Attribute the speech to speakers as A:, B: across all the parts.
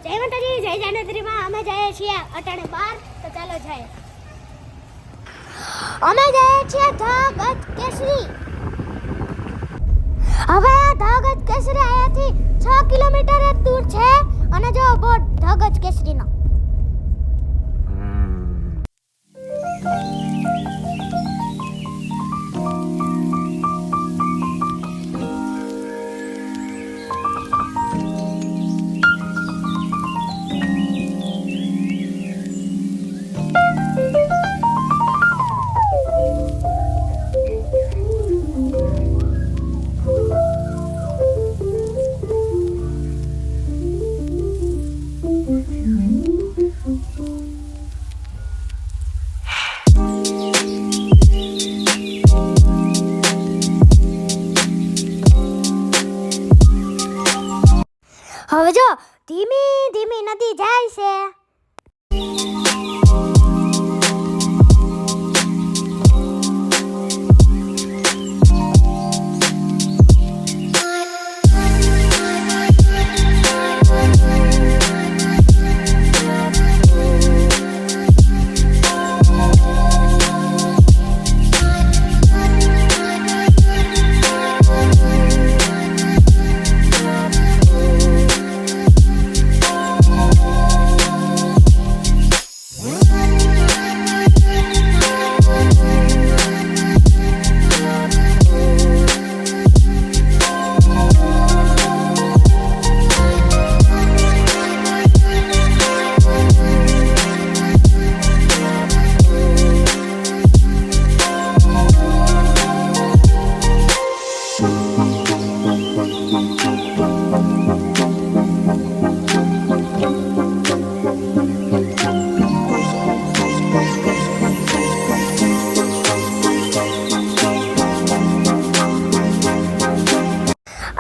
A: જય માતાજી, જય જાનેત્રીમાં અમે જઈએ છીએ અટાણે 12, તો ચાલો જઈએ. અમે જઈએ છીએ ધગજ કેસરી. હવે ધગજ કેસરી અહીંયાથી 6 કિલોમીટર જ દૂર છે અને જો બોર્ડ ધગજ કેસરીનો. હવે જો ધીમી ધીમી નદી જાય છે.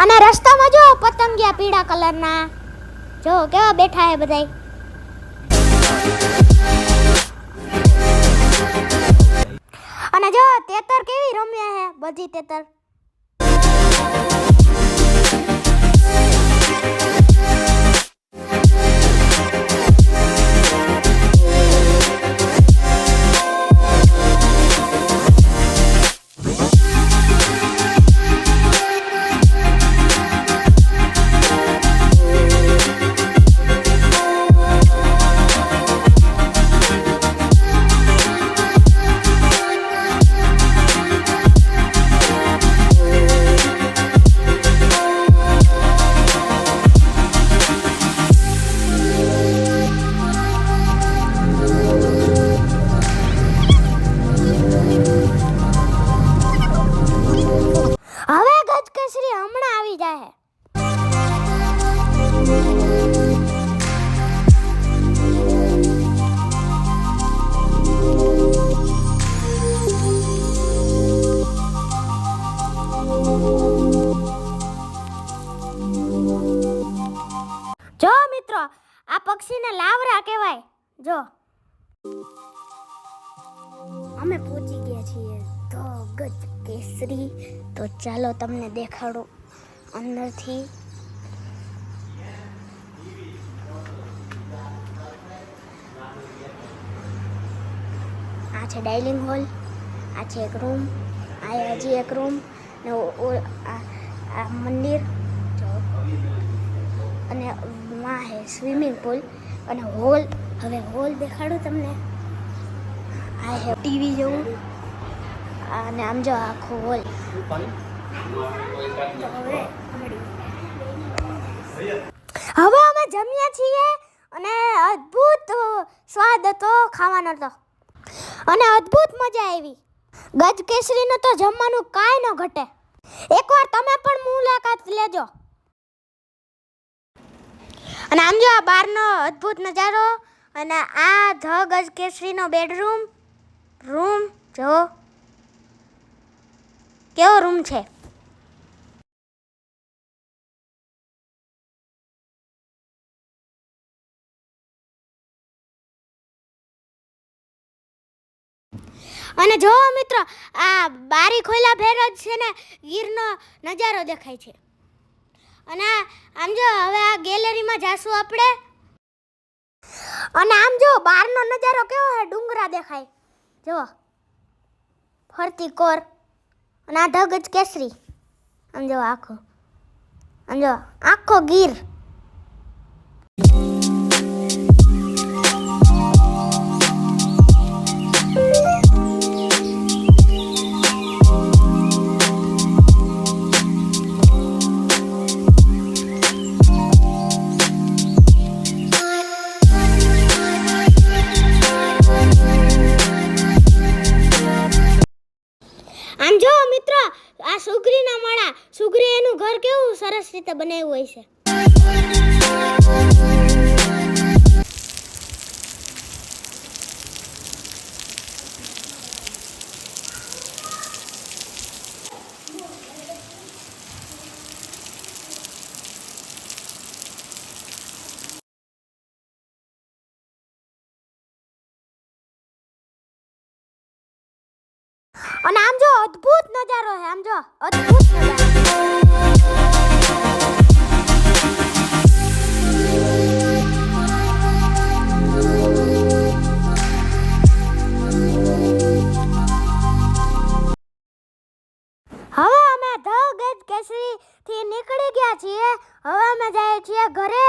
A: અને રસ્તામાં જો પતંગિયા પીળા કલરના જો કેવા બેઠા હે બધાય. અને જો તેતર કેવી રમ્યા હે બધી તેતર. હવે ગજકેસરી હમણાં આવી જાય. જો મિત્રો, આ પક્ષીને લાવરા કહેવાય. જો અમે પહોંચી ગયા છીએ ધગજ કેસરી. તો ચાલો તમને દેખાડું અંદરથી. આ છે ડાઇનિંગ હોલ, આ છે એક રૂમ, આ હજી એક રૂમ ને આ મંદિર જો. અને માં હે સ્વિમિંગ પુલ અને હોલ. હવે હોલ દેખાડું તમને. આ હે ટીવી જેવું અને આમ જો આખો હોલ. હવે અમે જમ્યા છીએ અને અદ્ભુત સ્વાદ હતો ખાવાનો તો અને અદ્ભુત મજા આવી. ગજકેસરીનું તો જમવાનું કાંઈ ન ઘટે. એકવાર તમે પણ મુલાકાત લેજો. અને આમ જો આ બહારનો અદ્ભુત નજારો અને આ ધગજ કેસરીનો બેડરૂમ રૂમ જો કેવો રૂમ છે. અને જો મિત્રો, આ બારી ખોલ્યા ફેર જ છે ને ગીરનો નજારો દેખાય છે. અને આમ જો હવે આ ગેલેરીમાં જાશું આપણે. અને આમ જો બહારનો નજારો કેવો છે, ડુંગરા દેખાય જો ફરતી કોર, અને આ ધગજ કેસરી, આમ જો આખો ગીર. આમ જો મિત્રો, આ સુગરીના માળા, સુગરી એનું ઘર કેવું સરસ રીતે બનાવ્યું હોય છે. અને આમ જો અદ્ભુત નજારો છે, આમ જો અદ્ભુત નજારો. હવે અમે ધગજ કેસરી થી નીકળી ગયા છીએ. હવે અમે જઈએ છીએ ઘરે.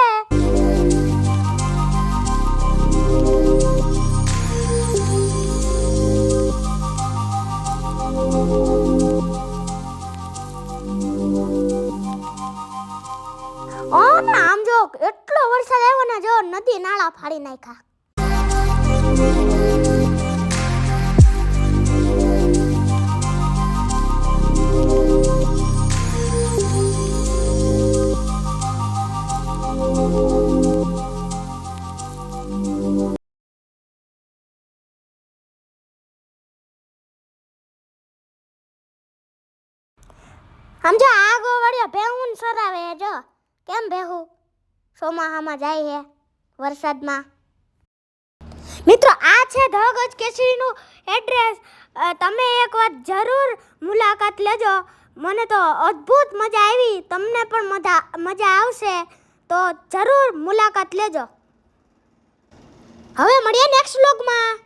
A: અને આમ જો એટલો વરસાદ આવ્યો ને, જો નદી નાળા ફાડી નાખ્યા. આમ જો આગો વળ્યો ભેહું સરાવે જો કેમ ભેહું ચોમાહામાં જાય છે વરસાદમાં. મિત્રો આ છે ધગજ કેસરીનું એડ્રેસ. તમે એકવાર જરૂર મુલાકાત લેજો. મને તો અદ્ભુત મજા આવી, તમને પણ મજા આવશે, તો જરૂર મુલાકાત લેજો. હવે મળીએ નેક્સ્ટ વ્લોગમાં.